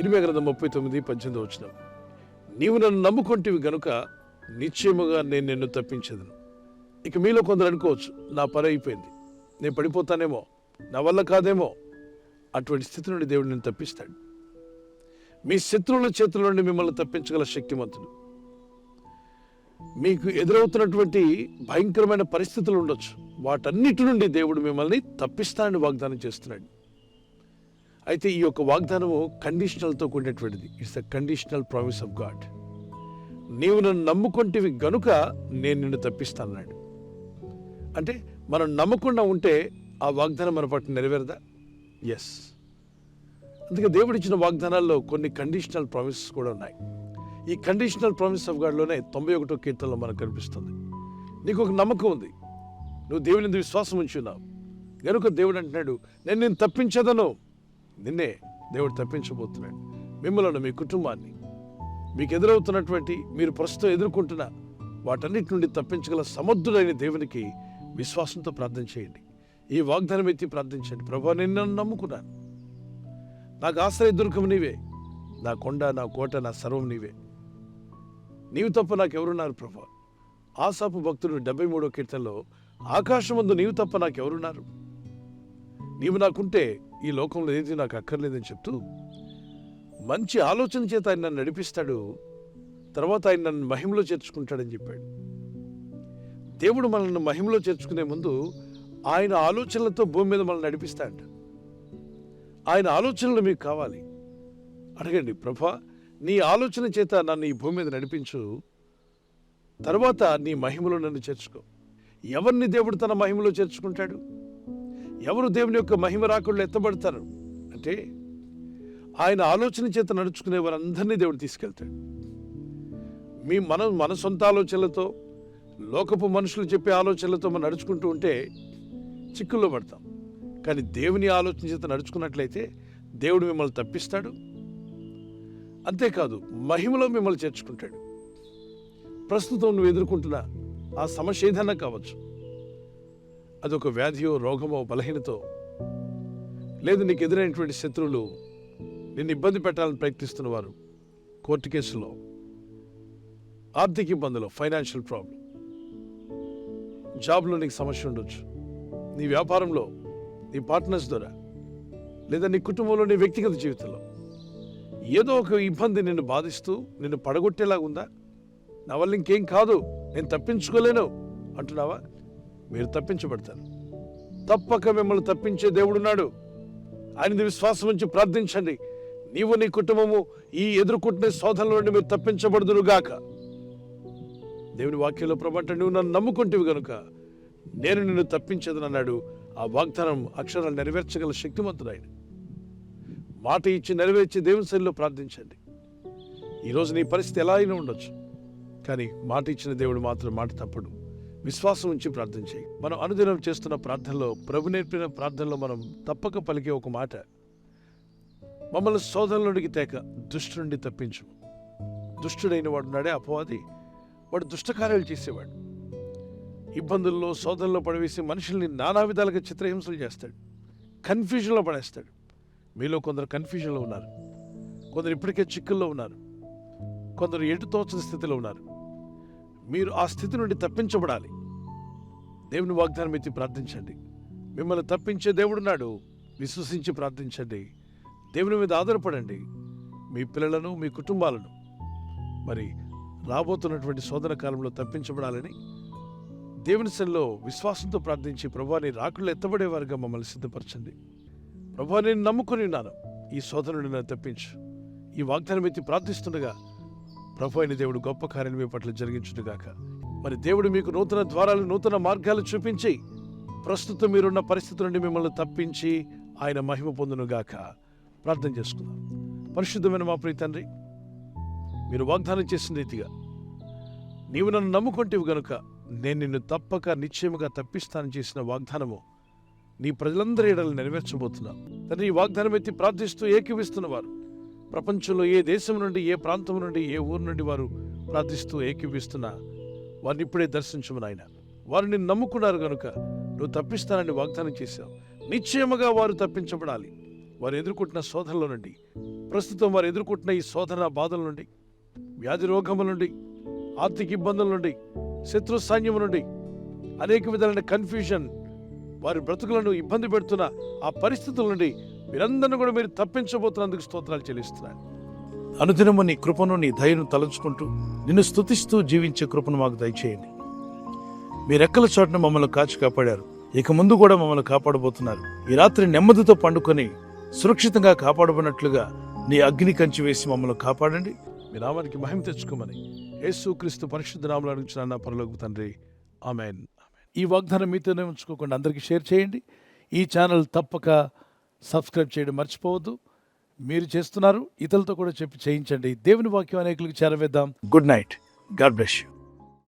ఇర్మీయా గ్రంథం 39:18 నీవు నన్ను నమ్ముకొంటివి గనుక నిశ్చయముగా నేను నిన్ను తప్పించేదను. ఇక మీలో కొందరు అనుకోవచ్చు, నా పని అయిపోయింది, నేను పడిపోతానేమో, నా వల్ల కాదేమో. అటువంటి స్థితి నుండి దేవుడు నిన్ను తప్పిస్తాడు. మీ శత్రువుల చేతుల నుండి మిమ్మల్ని తప్పించగల శక్తిమంతుడు. మీకు ఎదురవుతున్నటువంటి భయంకరమైన పరిస్థితులు ఉండొచ్చు, వాటన్నిటి నుండి దేవుడు మిమ్మల్ని తప్పిస్తానని వాగ్దానం చేస్తున్నాడు. అయితే ఈ యొక్క వాగ్దానము కండిషనల్తో కూడినటువంటిది. It's the conditional promise of God. నీవు నన్ను నమ్ముకొంటివి గనుక నేను నిన్ను తప్పిస్తానన్నాడు. అంటే మనం నమ్మకుండా ఉంటే ఆ వాగ్దానం మన పట్ల నెరవేరదా? ఎస్. అందుకే దేవుడు ఇచ్చిన వాగ్దానాల్లో కొన్ని కండిషనల్ ప్రామిసెస్ కూడా ఉన్నాయి. ఈ కండిషనల్ ప్రామిస్ ఆఫ్ గాడ్లోనే 91వ కీర్తనలో మనకు కనిపిస్తుంది. నీకు ఒక నమ్మకం ఉంది, నువ్వు దేవుని మీద విశ్వాసం ఉంచున్నావు గనుక దేవుడు అంటున్నాడు, నేను నిన్ను తప్పించదను. నిన్నే దేవుడు తప్పించబోతున్నాడు. మిమ్మల్ని, మీ కుటుంబాన్ని, మీకు ఎదురవుతున్నటువంటి, మీరు ప్రస్తుతం ఎదుర్కొంటున్న వాటన్నిటి నుండి తప్పించగల సమర్థుడైన దేవునికి విశ్వాసంతో ప్రార్థన చేయండి. ఈ వాగ్దానం ఎత్తి ప్రార్థించండి. ప్రభువా, నిన్ను నమ్ముకున్నాను, నాకు ఆశ్రయ దుర్గం నీవే, నా కొండ, నా కోట, నా సర్వం నీవే, నీవు తప్ప నాకెవరున్నారు ప్రభువా. ఆసాపు భక్తుడు 73వ కీర్తనలో ఆకాశమందు నీవు తప్ప నాకెవరున్నారు, నీవు నాకుంటే ఈ లోకంలో ఏది నాకు అక్కర్లేదని చెప్తూ మంచి ఆలోచన చేత ఆయన నన్ను నడిపిస్తాడు, తర్వాత ఆయన నన్ను మహిమలో చేర్చుకుంటాడని చెప్పాడు. దేవుడు మనల్ని మహిమలో చేర్చుకునే ముందు ఆయన ఆలోచనలతో భూమి మీద మనల్ని నడిపిస్తాడు. ఆయన ఆలోచనలు మీకు కావాలి. అడగండి, ప్రభా నీ ఆలోచన చేత నన్ను ఈ భూమి మీద నడిపించు, తర్వాత నీ మహిమలో నన్ను చేర్చుకో. ఎవరిని దేవుడు తన మహిమలో చేర్చుకుంటాడు? ఎవరు దేవుని యొక్క మహిమ రాకుళ్ళు ఎత్తబడతారు అంటే ఆయన ఆలోచన చేత నడుచుకునే వారందరినీ దేవుడు తీసుకెళ్తాడు. మన సొంత ఆలోచనలతో, లోకపు మనుషులు చెప్పే ఆలోచనలతో మనం నడుచుకుంటూ ఉంటే చిక్కుల్లో పడతాం. కానీ దేవుని ఆలోచన చేత నడుచుకున్నట్లయితే దేవుడు మిమ్మల్ని తప్పిస్తాడు. అంతేకాదు, మహిమలో మిమ్మల్ని చేర్చుకుంటాడు. ప్రస్తుతం నువ్వు ఎదుర్కొంటున్న ఆ సమస్య ఏదైనా కావచ్చు, అదొక వ్యాధియో, రోగమో, బలహీనతో, లేదు నీకు ఎదురైనటువంటి శత్రువులు నిన్ను ఇబ్బంది పెట్టాలని ప్రయత్నిస్తున్నవారు, కోర్టు కేసులో, ఆర్థిక ఇబ్బందులు, ఫైనాన్షియల్ ప్రాబ్లం, జాబ్లో నీకు సమస్య ఉండొచ్చు, నీ వ్యాపారంలో, నీ పార్ట్నర్స్ ద్వారా, లేదా నీ కుటుంబంలో, నీ వ్యక్తిగత జీవితంలో ఏదో ఒక ఇబ్బంది నిన్ను బాధిస్తూ నిన్ను పడగొట్టేలాగా ఉందా? నా వల్ల ఇంకేం కాదు, నేను తప్పించుకోలేను అంటున్నావా? మీరు తప్పించబడతారు. తప్పక మిమ్మల్ని తప్పించే దేవుడున్నాడు. ఆయన విశ్వాసం ఉంచి ప్రార్థించండి. నీవు, నీ కుటుంబము ఈ ఎదుర్కొంటున్న శోధనల నుండి మీరు తప్పించబడుదురుగాక. దేవుని వాక్యంలో ప్రభంట, నువ్వు నన్ను నమ్ముకుంటేవి గనుక నేను నిన్ను తప్పించదనన్నాడు. ఆ వాగ్దానం అక్షరాలు నెరవేర్చగల శక్తిమంతుడు ఆయన. మాట ఇచ్చి నెరవేర్చి దేవుని సన్నిధిలో ప్రార్థించండి. ఈరోజు నీ పరిస్థితి ఎలా అయినా ఉండొచ్చు, కానీ మాట ఇచ్చిన దేవుడు మాత్రం మాట తప్పడు. విశ్వాసం ఉంచి ప్రార్థన చేయి. మనం అనుదినం చేస్తున్న ప్రార్థనలో, ప్రభు నేర్పిన ప్రార్థనలో మనం తప్పక పలికే ఒక మాట, మమ్మల్ని శోధనలోనికి తేక దుష్టు నుండి తప్పించు. దుష్టుడైన వాడు నాడే అపవాది, వాడు దుష్టకార్యాలు చేసేవాడు. ఇబ్బందుల్లో, శోధనలో పడవేసి మనుషుల్ని నానా విధాలుగా చిత్రహింసలు చేస్తాడు, కన్ఫ్యూజన్లో పడేస్తాడు. మీలో కొందరు కన్ఫ్యూజన్లో ఉన్నారు, కొందరు ఇప్పటికే చిక్కుల్లో ఉన్నారు, కొందరు ఎటు తోచని స్థితిలో ఉన్నారు. మీరు ఆ స్థితి నుండి తప్పించబడాలి. దేవుని వాగ్దానం ఎత్తి ప్రార్థించండి. మిమ్మల్ని తప్పించే దేవుడున్నాడు. విశ్వసించి ప్రార్థించండి. దేవుని మీద ఆధారపడండి. మీ పిల్లలను, మీ కుటుంబాలను మరి రాబోతున్నటువంటి శోధన కాలంలో తప్పించబడాలని దేవుని సన్నిధిలో విశ్వాసంతో ప్రార్థించి, ప్రభువా నీ రాకుళ్ళు ఎత్తబడేవారుగా మమ్మల్ని సిద్ధపరచండి. ప్రభువా నేను నమ్ముకొని ఉన్నాను, ఈ శోధన నుండి నన్ను తప్పించు. ఈ వాగ్దానం ఎత్తి ప్రార్థిస్తుండగా ప్రభు అయిన దేవుడు గొప్ప కార్యాలు మీ పట్ల జరిగించుగాక. మరి దేవుడు మీకు నూతన ద్వారాలు, నూతన మార్గాలు చూపించి ప్రస్తుతం మీరున్న పరిస్థితుల నుండి మిమ్మల్ని తప్పించి ఆయన మహిమ పొందునుగాక. ప్రార్థన చేసుకుందాం. పరిశుద్ధమైన మా ప్రియ తండ్రి, మీరు వాగ్దానం చేసిన రీతిగా నీవు నన్ను నమ్ముకుంటేవి గనుక నేను నిన్ను తప్పక నిశ్చయముగా తప్పిస్తానని చేసిన వాగ్దానము నీ ప్రజలందరి ఎడలు నెరవేర్చబోతున్నావు తండ్రి. ఈ వాగ్దానం ఎత్తి ప్రార్థిస్తూ ఏకీవిస్తున్నవారు, ప్రపంచంలో ఏ దేశం నుండి, ఏ ప్రాంతం నుండి, ఏ ఊరు నుండి వారు ప్రార్థిస్తూ ఏకీవిస్తున్నా వారిని ఇప్పుడే దర్శించము నాయన. వారు నిన్ను నమ్ముకున్నారు కనుక నువ్వు తప్పిస్తానని వాగ్దానం చేశావు. నిశ్చయముగా వారు తప్పించబడాలి. వారు ఎదుర్కొంటున్న శోధనల నుండి, ప్రస్తుతం వారు ఎదుర్కొంటున్న ఈ శోధన బాధల నుండి, వ్యాధి రోగముల నుండి, ఆర్థిక ఇబ్బందుల నుండి, శత్రు సైన్యం నుండి, అనేక విధాలైన కన్ఫ్యూజన్, వారి బ్రతుకులను ఇబ్బంది పెడుతున్న ఆ పరిస్థితుల నుండి మీరందరినీ కూడా మీరు తప్పించబోతున్నందుకు స్తోత్రాలు చెల్లిస్తున్నాను. అనుదినము నీ కృపను, నీ దయను తలంచుకుంటూ నిన్ను స్తుతిస్తూ జీవించే కృపను మాకు దయచేయండి. మీ రెక్కల చోటున మమ్మల్ని కాచి కాపాడారు, ఇక ముందు కూడా మమ్మల్ని కాపాడబోతున్నారు. ఈ రాత్రి నెమ్మదితో పండుకొని సురక్షితంగా కాపాడబడినట్లుగా నీ అగ్ని కంచి వేసి మమ్మల్ని కాపాడండి. మీ నామానికి మహిమ తెచ్చుకోమని యేసుక్రీస్తు పరిశుద్ధ నామములో అడుగుచున్నాను పరలోకపు తండ్రి, ఆమేన్. ఈ వాగ్దానం మీతోనే ఉంచుకోకుండా అందరికీ షేర్ చేయండి. ఈ ఛానల్ తప్పక సబ్స్క్రైబ్ చేయడం మర్చిపోవద్దు. మీరు చేస్తున్నారు, ఇతరులతో కూడా చెప్పి చేయించండి. దేవుని వాక్యం అనేకులకు చేరవేద్దాం. Good night. God bless you.